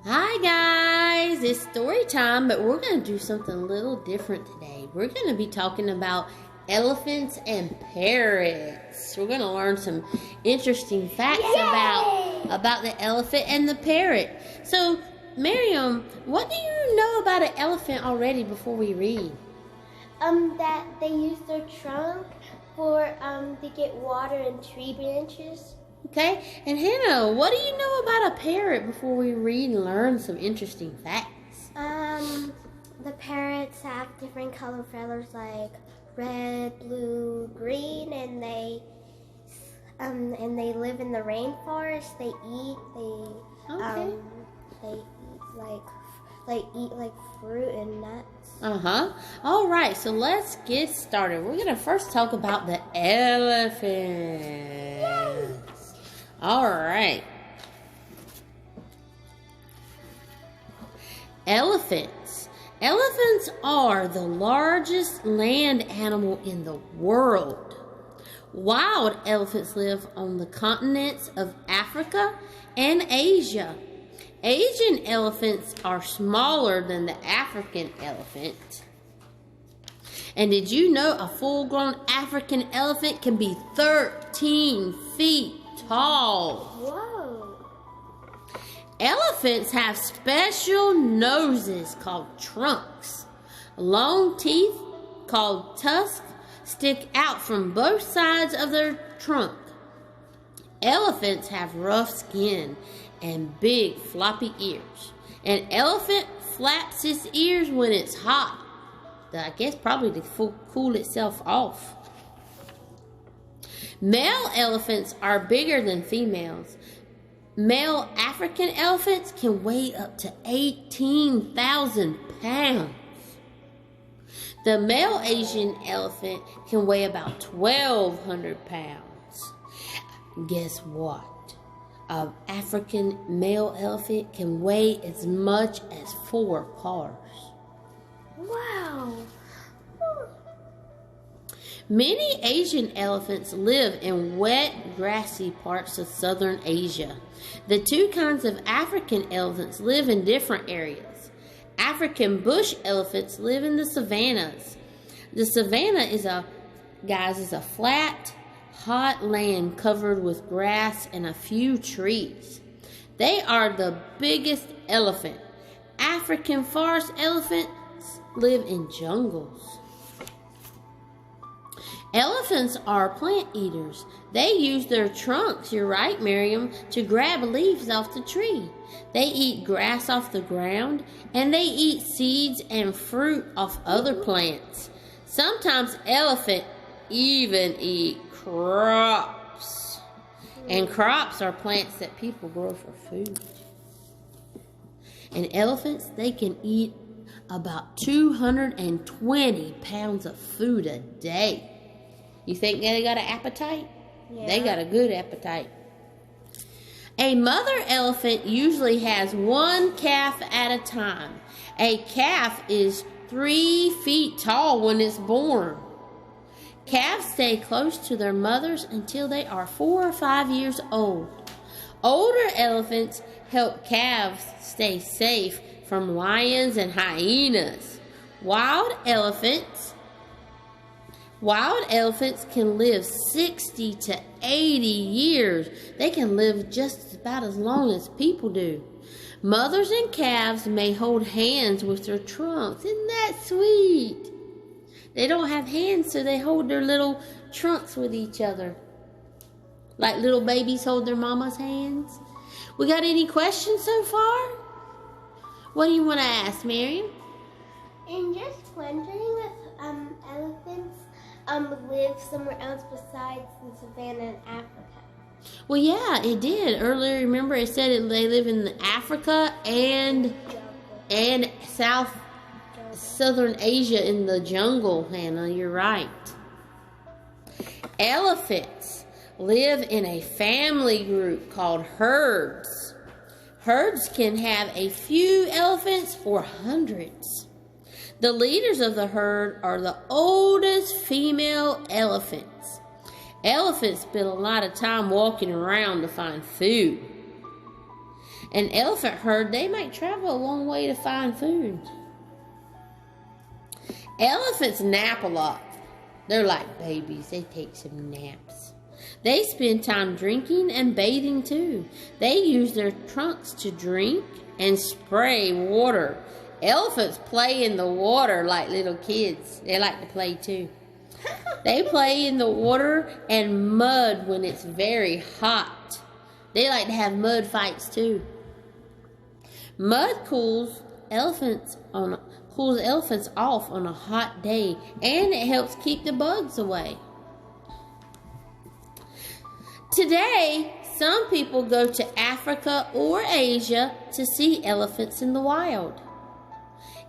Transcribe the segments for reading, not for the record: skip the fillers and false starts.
Hi guys, it's story time, but we're going to do something a little different today. We're going to be talking about elephants and parrots. We're going to learn some interesting facts about the elephant and the parrot. So, Miriam, what do you know about an elephant already before we read? That they use their trunk to get water and tree branches. Okay, and Hannah, what do you know about a parrot before we read and learn some interesting facts? The parrots have different color feathers like red, blue, green, and they live in the rainforest. They eat fruit and nuts. All right, so let's get started. We're gonna first talk about the elephant. Yay! All right. Elephants. Elephants are the largest land animal in the world. Wild elephants live on the continents of Africa and Asia. Asian elephants are smaller than the African elephant. And did you know a full-grown African elephant can be 13 feet tall? Whoa! Elephants have special noses called trunks. Long teeth called tusks stick out from both sides of their trunk. Elephants have rough skin and big floppy ears. An elephant flaps its ears when it's hot. I guess probably to cool itself off. Male elephants are bigger than females. Male African elephants can weigh up to 18,000 pounds. The male Asian elephant can weigh about 1,200 pounds. Guess what? An African male elephant can weigh as much as 4 cars. Wow! Many Asian elephants live in wet, grassy parts of southern Asia. The two kinds of African elephants live in different areas. African bush elephants live in the savannas. The savanna is a flat, hot land covered with grass and a few trees. They are the biggest elephant. African forest elephants live in jungles. Elephants are plant eaters. They use their trunks, you're right, Miriam, to grab leaves off the tree. They eat grass off the ground, and they eat seeds and fruit off other plants. Sometimes elephants even eat crops. And crops are plants that people grow for food. And elephants, they can eat about 220 pounds of food a day. You think they got an appetite? Yeah. They got a good appetite. A mother elephant usually has one calf at a time. A calf is 3 feet tall when it's born. Calves stay close to their mothers until they are 4 or 5 years old. Older elephants help calves stay safe from lions and hyenas. Wild elephants can live 60 to 80 years. They can live just about as long as people do. Mothers and calves may hold hands with their trunks. Isn't that sweet? They don't have hands, so they hold their little trunks with each other. Like little babies hold their mama's hands. We got any questions so far? What do you want to ask, Miriam? And just wondering if elephants live somewhere else besides the savannah in Africa. Well, yeah, it did. Earlier, remember, it said they live in Africa and southern Asia in the jungle, Hannah. You're right. Elephants live in a family group called herds. Herds can have a few elephants or hundreds. The leaders of the herd are the oldest female elephants. Elephants spend a lot of time walking around to find food. An elephant herd, they might travel a long way to find food. Elephants nap a lot. They're like babies. They take some naps. They spend time drinking and bathing too. They use their trunks to drink and spray water. Elephants play in the water like little kids. They like to play too. They play in the water and mud when it's very hot. They like to have mud fights too. Mud cools elephants off on a hot day, and it helps keep the bugs away. Today, some people go to Africa or Asia to see elephants in the wild.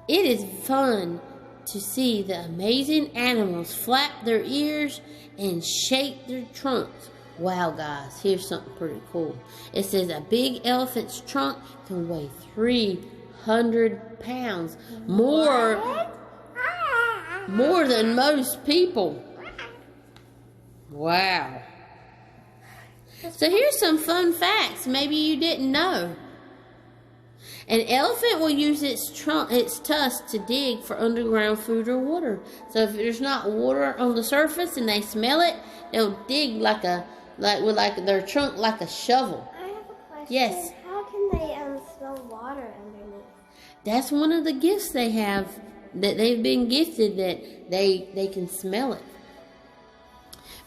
It is fun to see the amazing animals flap their ears and shake their trunks. Wow, guys, here's something pretty cool. It says a big elephant's trunk can weigh 300 pounds, more than most people. Wow. So here's some fun facts maybe you didn't know. An elephant will use its tusks to dig for underground food or water. So if there's not water on the surface and they smell it, they'll dig with their trunk like a shovel. I have a question. Yes. How can they smell water underneath? That's one of the gifts they have, that they've been gifted, that they can smell it.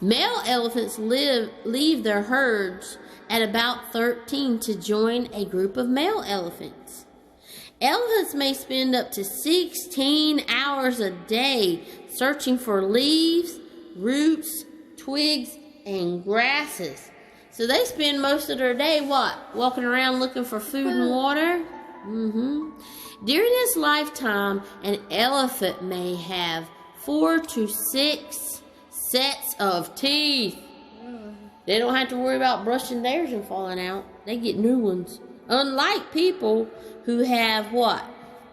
Male elephants leave their herds at about 13 to join a group of male elephants. Elephants may spend up to 16 hours a day searching for leaves, roots, twigs, and grasses. So they spend most of their day, walking around looking for food and water? During its lifetime, an elephant may have 4 to 6 sets of teeth. They don't have to worry about brushing theirs and falling out. They get new ones. Unlike people who have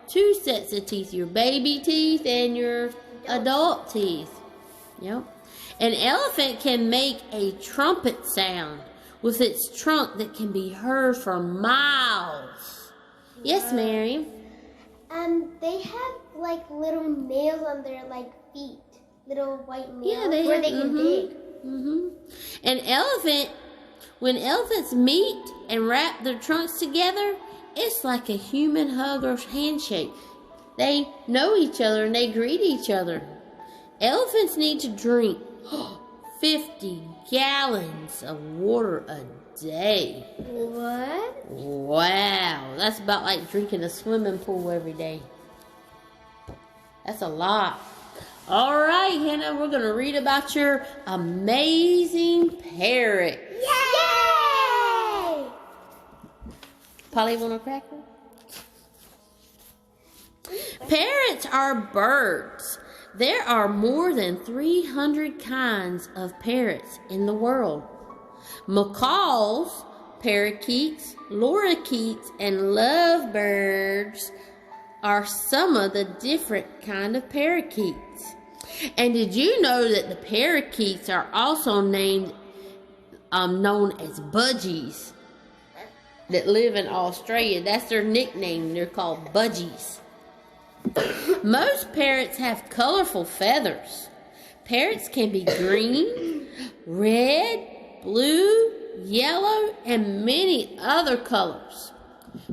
2 sets of teeth, your baby teeth and your adult teeth. Yep. An elephant can make a trumpet sound with its trunk that can be heard for miles. Yes, Mary? They have little nails on their feet. Little white nails they can dig. When elephants meet and wrap their trunks together, it's like a human hug or handshake. They know each other and they greet each other. Elephants need to drink 50 gallons of water a day. What? Wow, that's about like drinking a swimming pool every day. That's a lot. All right, Hannah, we're going to read about your amazing parrot. Yay! Polly, want a cracker? Parrots are birds. There are more than 300 kinds of parrots in the world. Macaws, parakeets, lorikeets, and lovebirds are some of the different kind of parakeets. And did you know that the parakeets are also known as budgies that live in Australia? That's their nickname. They're called budgies. Most parrots have colorful feathers. Parrots can be green, red, blue, yellow, and many other colors.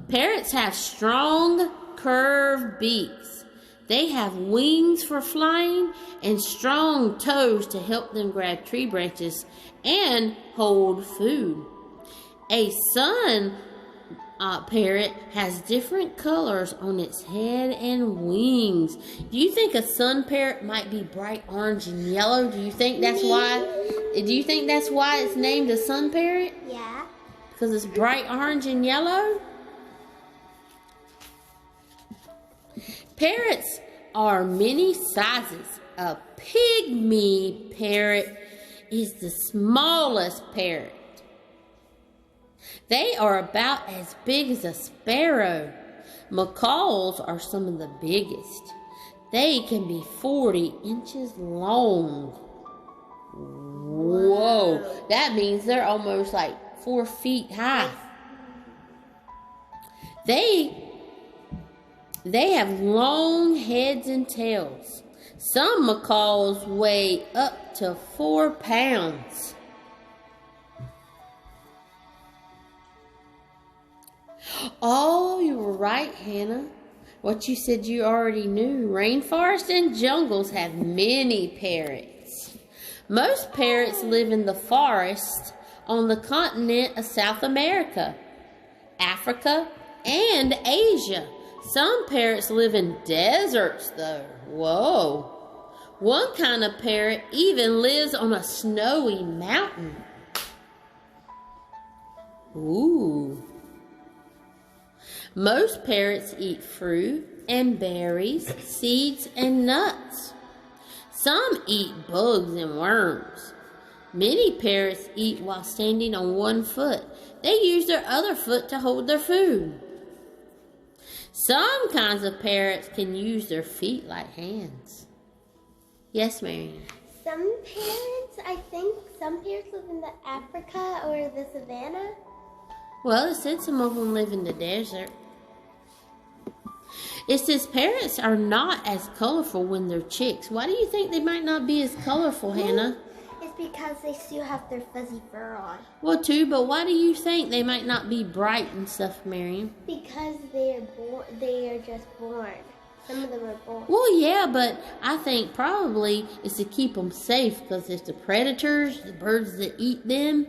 Parrots have strong, curved beaks. They have wings for flying and strong toes to help them grab tree branches and hold food. A sun parrot has different colors on its head and wings. Do you think a sun parrot might be bright orange and yellow? Do you think that's why it's named a sun parrot? Yeah. Because it's bright orange and yellow? Parrots are many sizes. A pygmy parrot is the smallest parrot. They are about as big as a sparrow. Macaws are some of the biggest. They can be 40 inches long. Whoa, that means they're almost like 4 feet high. They have long heads and tails. Some macaws weigh up to 4 pounds. Oh, you were right, Hannah. What you said you already knew. Rainforests and jungles have many parrots. Most parrots live in the forest on the continent of South America, Africa, and Asia. Some parrots live in deserts, though. Whoa. One kind of parrot even lives on a snowy mountain. Ooh. Most parrots eat fruit and berries, seeds, and nuts. Some eat bugs and worms. Many parrots eat while standing on one foot. They use their other foot to hold their food. Some kinds of parrots can use their feet like hands. Yes, Marion. Some parrots, I think some parrots live in the Africa or the savannah. Well, it said some of them live in the desert. It says parrots are not as colorful when they're chicks. Why do you think they might not be as colorful, Hannah? It's because they still have their fuzzy fur on. Well, too, but why do you think they might not be bright and stuff, Marion? Because they are just born. Some of them are born. Well, yeah, but I think probably it's to keep them safe, because if the predators, the birds that eat them,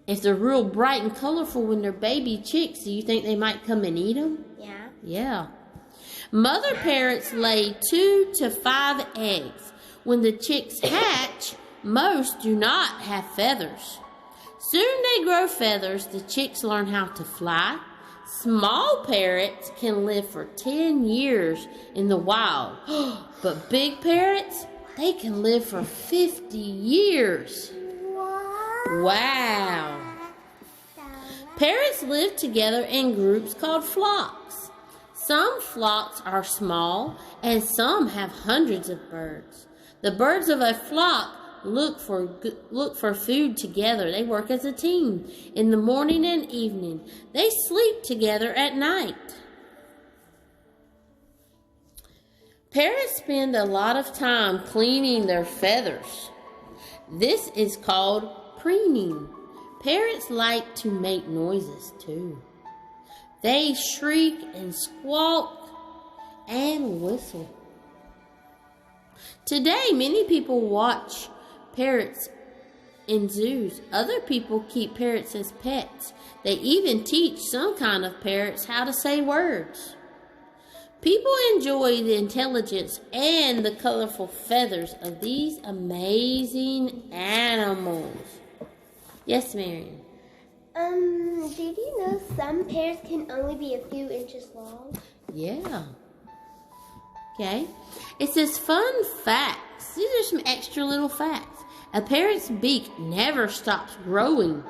if they're real bright and colorful when they're baby chicks, do you think they might come and eat them? Yeah. Yeah. Mother parrots lay 2 to 5 eggs. When the chicks hatch, most do not have feathers. Soon they grow feathers. The chicks learn how to fly. Small parrots can live for 10 years in the wild. But big parrots, they can live for 50 years. Wow. Parrots live together in groups called flocks. Some flocks are small and some have hundreds of birds. The birds of a flock look for food together. They work as a team in the morning and evening. They sleep together at night. Parrots spend a lot of time cleaning their feathers. This is called preening. Parrots like to make noises too. They shriek and squawk and whistle. Today, many people watch parrots in zoos. Other people keep parrots as pets. They even teach some kind of parrots how to say words. People enjoy the intelligence and the colorful feathers of these amazing animals. Yes, Marion. Did you know some parrots can only be a few inches long? Yeah. Okay. It says fun facts. These are some extra little facts. A parrot's beak never stops growing.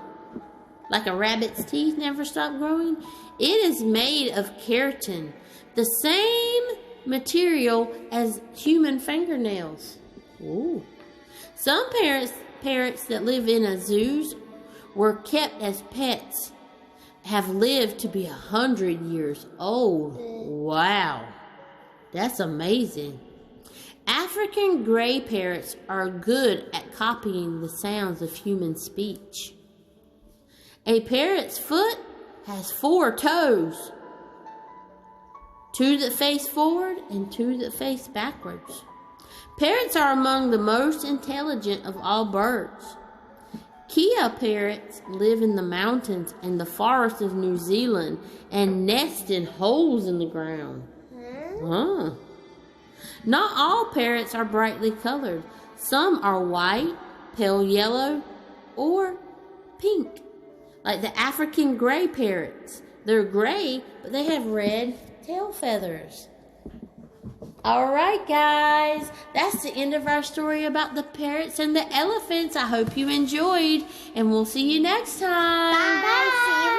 Like a rabbit's teeth never stop growing. It is made of keratin, the same material as human fingernails. Ooh. Some parrots that live in a zoos were kept as pets have lived to be 100 years old. Wow. That's amazing. African gray parrots are good at copying the sounds of human speech. A parrot's foot has 4 toes. 2 that face forward and 2 that face backwards. Parrots are among the most intelligent of all birds. Kea parrots live in the mountains and the forests of New Zealand and nest in holes in the ground. Not all parrots are brightly colored. Some are white, pale yellow, or pink, like the African gray parrots. They're gray, but they have red tail feathers. All right, guys, that's the end of our story about the parrots and the elephants. I hope you enjoyed, and we'll see you next time. Bye. See you